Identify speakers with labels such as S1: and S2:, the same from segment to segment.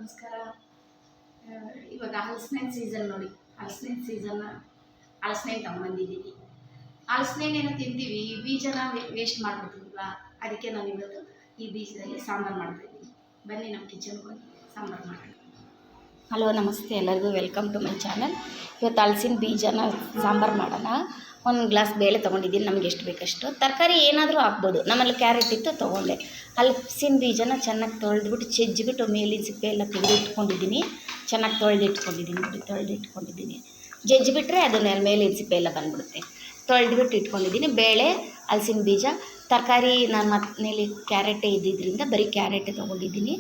S1: ನಮಸ್ಕಾರ. ಇವಾಗ ಹಲಸಿನ ಸೀಸನ್ ನೋಡಿ. ಹಲಸಿನ ಸೀಸನ್ ಹಲಸಿನ ತಗೊಂಬಂದಿದ್ದೀನಿ. ಹಲಸಿನೇನು ತಿಂತೀವಿ, ಈ ಬೀಜನ ವೇಸ್ಟ್ ಮಾಡಿಬಿಡ್ತೀವಲ್ವ, ಅದಕ್ಕೆ ನಾನು ಇವತ್ತು ಈ ಬೀಜದಲ್ಲಿ ಸಾಂಬಾರು ಮಾಡ್ತಾಯಿದ್ದೀನಿ. ಬನ್ನಿ ನಮ್ಮ ಕಿಚನ್ಗೆ ಹೋಗಿ ಸಾಂಬಾರು ಮಾಡೋಣ. ಹಲೋ ನಮಸ್ತೆ, ಎಲ್ಲರಿಗೂ ವೆಲ್ಕಮ್ ಟು ಮೈ ಚಾನಲ್. ಇವತ್ತು ಹಲಸಿನ ಬೀಜನ ಸಾಂಬಾರು ಮಾಡೋಣ. ಒಂದು ಗ್ಲಾಸ್ ಬೇಳೆ ತೊಗೊಂಡಿದ್ದೀನಿ, ನಮ್ಗೆ ಎಷ್ಟು ಬೇಕಷ್ಟು. ತರಕಾರಿ ಏನಾದರೂ ಹಾಕ್ಬೋದು, ನಮ್ಮಲ್ಲಿ ಕ್ಯಾರೆಟ್ ಇತ್ತು ತೊಗೊಂಡೆ. ಹಲಸಿನ ಬೀಜನ ಚೆನ್ನಾಗಿ ತೊಳೆದ್ಬಿಟ್ಟು ಚೆಜ್ಜಿಬಿಟ್ಟು ಮೇಲಿನ ಸಿಪ್ಪೆ ಎಲ್ಲ ತೆಗೆದಿಟ್ಕೊಂಡಿದ್ದೀನಿ. ಚೆನ್ನಾಗಿ ತೊಳೆದಿಟ್ಕೊಂಡಿದ್ದೀನಿ ನೋಡಿ, ತೊಳೆದಿಟ್ಕೊಂಡಿದ್ದೀನಿ. ಜಜ್ಜಿಬಿಟ್ರೆ ಅದನ್ನ ಮೇಲಿನ ಸಿಪ್ಪೆ ಎಲ್ಲ ಬಂದ್ಬಿಡುತ್ತೆ. ತೊಳೆದ್ಬಿಟ್ಟು ಇಟ್ಕೊಂಡಿದ್ದೀನಿ. ಬೇಳೆ, ಹಲಸಿನ ಬೀಜ, ತರಕಾರಿ ನಾನು ಮನೆಯಲ್ಲಿ ಕ್ಯಾರೆಟೇ ಇದ್ದಿದ್ದರಿಂದ ಬರೀ ಕ್ಯಾರೆಟೇ ತೊಗೊಂಡಿದ್ದೀನಿ.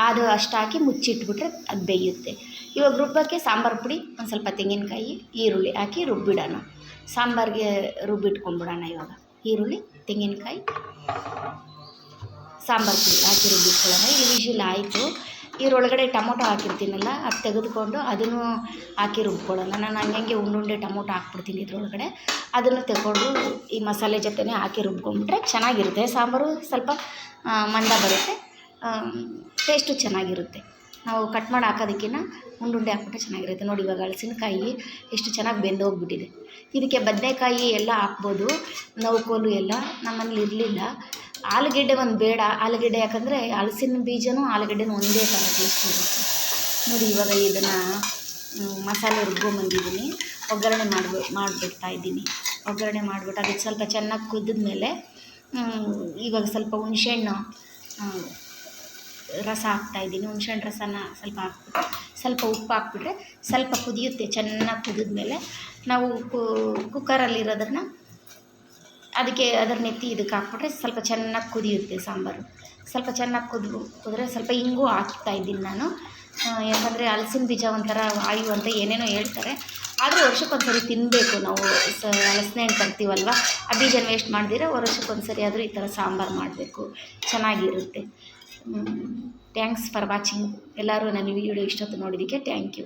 S1: ಅದು ಅಷ್ಟು ಹಾಕಿ ಮುಚ್ಚಿಟ್ಬಿಟ್ರೆ ಅದು ಬೇಯುತ್ತೆ. ಇವಾಗ ರುಬ್ಬಕ್ಕೆ ಸಾಂಬಾರು ಪುಡಿ, ಒಂದು ಸ್ವಲ್ಪ ತೆಂಗಿನಕಾಯಿ, ಈರುಳ್ಳಿ ಹಾಕಿ ರುಬ್ಬಿಡೋಣ. ಸಾಂಬಾರಿಗೆ ರುಬ್ಬಿಟ್ಕೊಂಡ್ಬಿಡೋಣ. ಇವಾಗ ಈರುಳ್ಳಿ, ತೆಂಗಿನಕಾಯಿ, ಸಾಂಬಾರು ಪುಡಿ ಹಾಕಿ ರುಬ್ಬಿಟ್ಕೊಳ್ಳೋಣ. ಇಲ್ಲಿ ವಿಷಿಲ್ ಆಯಿತು. ಇದರೊಳಗಡೆ ಟೊಮೊಟೊ ಹಾಕಿರ್ತೀನಲ್ಲ, ಅದು ತೆಗೆದುಕೊಂಡು ಅದನ್ನು ಹಾಕಿ ರುಬ್ಕೊಳ್ಳೋಣ. ನಾನು ಹಂಗೆ ಉಂಡುಂಡೆ ಟೊಮೊಟೊ ಹಾಕ್ಬಿಡ್ತೀನಿ ಇದರೊಳಗಡೆ. ಅದನ್ನು ತಗೊಂಡು ಈ ಮಸಾಲೆ ಜೊತೆನೇ ಹಾಕಿ ರುಬ್ಕೊಂಡ್ಬಿಟ್ರೆ ಚೆನ್ನಾಗಿರುತ್ತೆ. ಸಾಂಬಾರು ಸ್ವಲ್ಪ ಮಂದ ಬರುತ್ತೆ, ಟೇಸ್ಟು ಚೆನ್ನಾಗಿರುತ್ತೆ. ನಾವು ಕಟ್ ಮಾಡಿ ಹಾಕೋದಕ್ಕಿಂತ ಉಂಡುಂಡೆ ಹಾಕ್ಬಿಟ್ರೆ ಚೆನ್ನಾಗಿರುತ್ತೆ. ನೋಡಿ ಇವಾಗ ಹಲಸಿನಕಾಯಿ ಎಷ್ಟು ಚೆನ್ನಾಗಿ ಬೆಂದೋಗ್ಬಿಟ್ಟಿದೆ. ಇದಕ್ಕೆ ಬದನೆಕಾಯಿ ಎಲ್ಲ ಹಾಕ್ಬೋದು, ನೌಕೋಲು ಎಲ್ಲ ನಮ್ಮನೇಲಿ ಇರಲಿಲ್ಲ. ಆಲೂಗೆಡ್ಡೆ ಒಂದು ಬೇಡ, ಆಲೂಗೆಡ್ಡೆ ಯಾಕಂದರೆ ಹಲಸಿನ ಬೀಜನೂ ಆಲೂಗೆಡ್ಡೆನೂ ಒಂದೇ ಥರ ಟೇಸ್ಟ್ ಇರುತ್ತೆ. ನೋಡಿ ಇವಾಗ ಇದನ್ನು ಮಸಾಲೆ ರುಬ್ಕೊಂಬಂದಿದ್ದೀನಿ. ಒಗ್ಗರಣೆ ಮಾಡಿಬಿಡ್ತಾ ಇದ್ದೀನಿ. ಒಗ್ಗರಣೆ ಮಾಡಿಬಿಟ್ಟು ಅದಕ್ಕೆ ಸ್ವಲ್ಪ ಚೆನ್ನಾಗಿ ಕುದಿದ್ಮೇಲೆ ಇವಾಗ ಸ್ವಲ್ಪ ಹುಣಸೆಹಣ್ಣು ರಸ ಹಾಕ್ತಾಯಿದ್ದೀನಿ. ಹುಣಸೆಹಣ್ಣು ರಸನ ಸ್ವಲ್ಪ ಹಾಕ್ಬಿಟ್ಟು ಸ್ವಲ್ಪ ಉಪ್ಪು ಹಾಕ್ಬಿಟ್ರೆ ಸ್ವಲ್ಪ ಕುದಿಯುತ್ತೆ. ಚೆನ್ನಾಗಿ ಕುದಿದ್ಮೇಲೆ ನಾವು ಕುಕ್ಕರಲ್ಲಿರೋದನ್ನು ಅದಕ್ಕೆ ಅದನ್ನೆತ್ತಿ ಇದಕ್ಕೆ ಹಾಕ್ಬಿಟ್ರೆ ಸ್ವಲ್ಪ ಚೆನ್ನಾಗಿ ಕುದಿಯುತ್ತೆ ಸಾಂಬಾರು. ಸ್ವಲ್ಪ ಚೆನ್ನಾಗಿ ಕುದ್ರೆ ಸ್ವಲ್ಪ ಹಿಂಗೂ ಹಾಕ್ತಾಯಿದ್ದೀನಿ ನಾನು. ಯಾಕಂದರೆ ಹಲಸಿನ ಬೀಜ ಒಂಥರ ವಾಯು ಅಂತ ಏನೇನೋ ಹೇಳ್ತಾರೆ. ಆದರೂ ವರ್ಷಕ್ಕೊಂದ್ಸರಿ ತಿನ್ನಬೇಕು ನಾವು. ಹಲಸಿನ ಹಣ್ಣು ತರ್ತೀವಲ್ವ, ಆ ಬೀಜನ ವೇಸ್ಟ್ ಮಾಡಿದ್ರೆ ವರ್ಷಕ್ಕೊಂದ್ಸರಿ ಆದರೂ ಈ ಥರ ಸಾಂಬಾರು ಮಾಡಬೇಕು, ಚೆನ್ನಾಗಿರುತ್ತೆ. Thanks for watching. ಎಲ್ಲರೂ ನನ್ನ ವಿಡಿಯೋ ಇಷ್ಟೊತ್ತು ನೋಡಿದ್ದಕ್ಕೆ ಥ್ಯಾಂಕ್ ಯು.